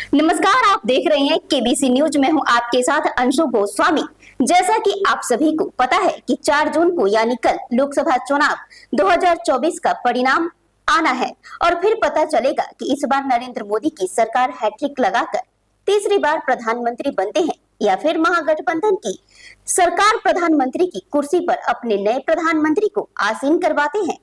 नमस्कार, आप देख रहे हैं केबीसी न्यूज में हूं आपके साथ अंशु गोस्वामी। जैसा कि आप सभी को पता है कि 4 जून को यानी कल लोकसभा चुनाव 2024 का परिणाम आना है और फिर पता चलेगा कि इस बार नरेंद्र मोदी की सरकार हैट्रिक लगाकर तीसरी बार प्रधानमंत्री बनते हैं या फिर महागठबंधन की सरकार प्रधानमंत्री की कुर्सी पर अपने नए प्रधानमंत्री को आसीन करवाते हैं।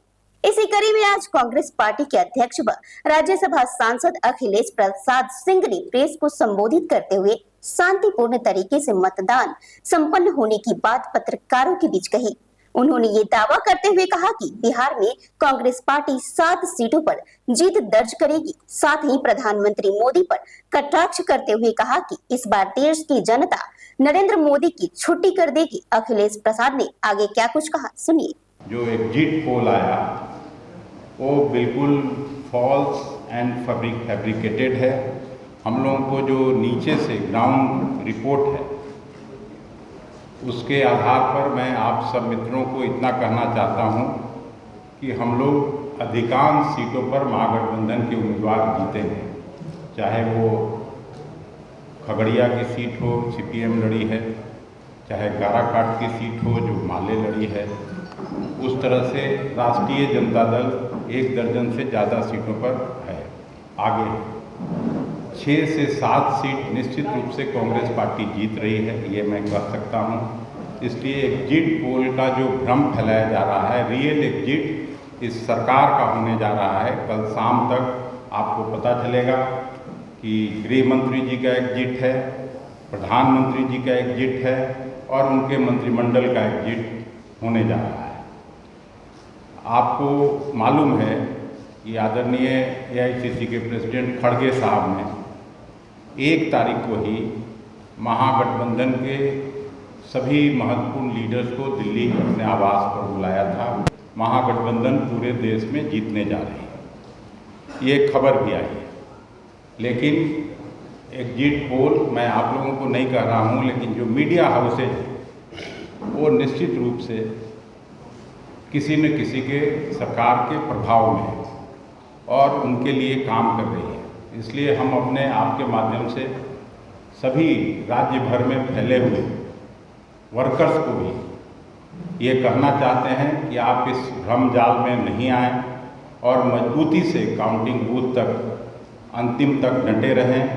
इसी कड़ी में आज कांग्रेस पार्टी के अध्यक्ष व राज्यसभा सांसद अखिलेश प्रसाद सिंह ने प्रेस को संबोधित करते हुए शांतिपूर्ण तरीके से मतदान संपन्न होने की बात पत्रकारों के बीच कही। उन्होंने ये दावा करते हुए कहा कि बिहार में कांग्रेस पार्टी 7 सीटों पर जीत दर्ज करेगी। साथ ही प्रधानमंत्री मोदी पर कटाक्ष करते हुए कहा कि इस बार देश की जनता नरेंद्र मोदी की छुट्टी कर देगी। अखिलेश प्रसाद ने आगे क्या कुछ कहा, सुनिए। जो एग्जिट पोल आया वो बिल्कुल फॉल्स एंड फैब्रिकेटेड है। हम लोगों को जो नीचे से ग्राउंड रिपोर्ट है उसके आधार पर मैं आप सब मित्रों को इतना कहना चाहता हूं कि हम लोग अधिकांश सीटों पर महागठबंधन के उम्मीदवार जीते हैं। चाहे वो खगड़िया की सीट हो, सीपीएम लड़ी है, चाहे काराकाट की सीट हो जो माले लड़ी है, उस तरह से राष्ट्रीय जनता दल 1 दर्जन से ज़्यादा सीटों पर है आगे। 6 से 7 सीट निश्चित रूप से कांग्रेस पार्टी जीत रही है, ये मैं कह सकता हूँ। इसलिए एग्जिट पोल का जो भ्रम फैलाया जा रहा है, रियल एग्जिट इस सरकार का होने जा रहा है। कल शाम तक आपको पता चलेगा कि गृह मंत्री जी का एग्जिट है, प्रधानमंत्री जी का एग्जिट है और उनके मंत्रिमंडल का एग्जिट होने जा रहा है। आपको मालूम है कि आदरणीय एआईसीसी के प्रेसिडेंट खड़गे साहब ने 1 तारीख को ही महागठबंधन के सभी महत्वपूर्ण लीडर्स को दिल्ली अपने आवास पर बुलाया था। महागठबंधन पूरे देश में जीतने जा रही है, ये खबर भी आई है। लेकिन एग्जिट पोल मैं आप लोगों को नहीं कह रहा हूँ, लेकिन जो मीडिया हाउसेज हैं वो निश्चित रूप से किसी न किसी के सरकार के प्रभाव में है और उनके लिए काम कर रही है। इसलिए हम अपने आपके माध्यम से सभी राज्य भर में फैले हुए वर्कर्स को भी ये कहना चाहते हैं कि आप इस भ्रम जाल में नहीं आएं और मजबूती से काउंटिंग बूथ तक अंतिम तक डटे रहें।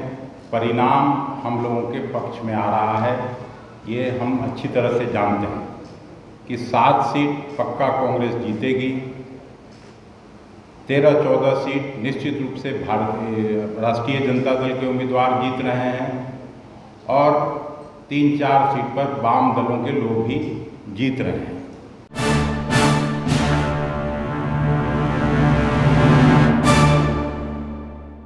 परिणाम हम लोगों के पक्ष में आ रहा है, ये हम अच्छी तरह से जानते हैं कि 7 सीट पक्का कांग्रेस जीतेगी। 13-14 सीट निश्चित रूप से राष्ट्रीय जनता दल के उम्मीदवार जीत रहे हैं और 3-4 सीट पर वाम दलों के लोग भी जीत रहे हैं।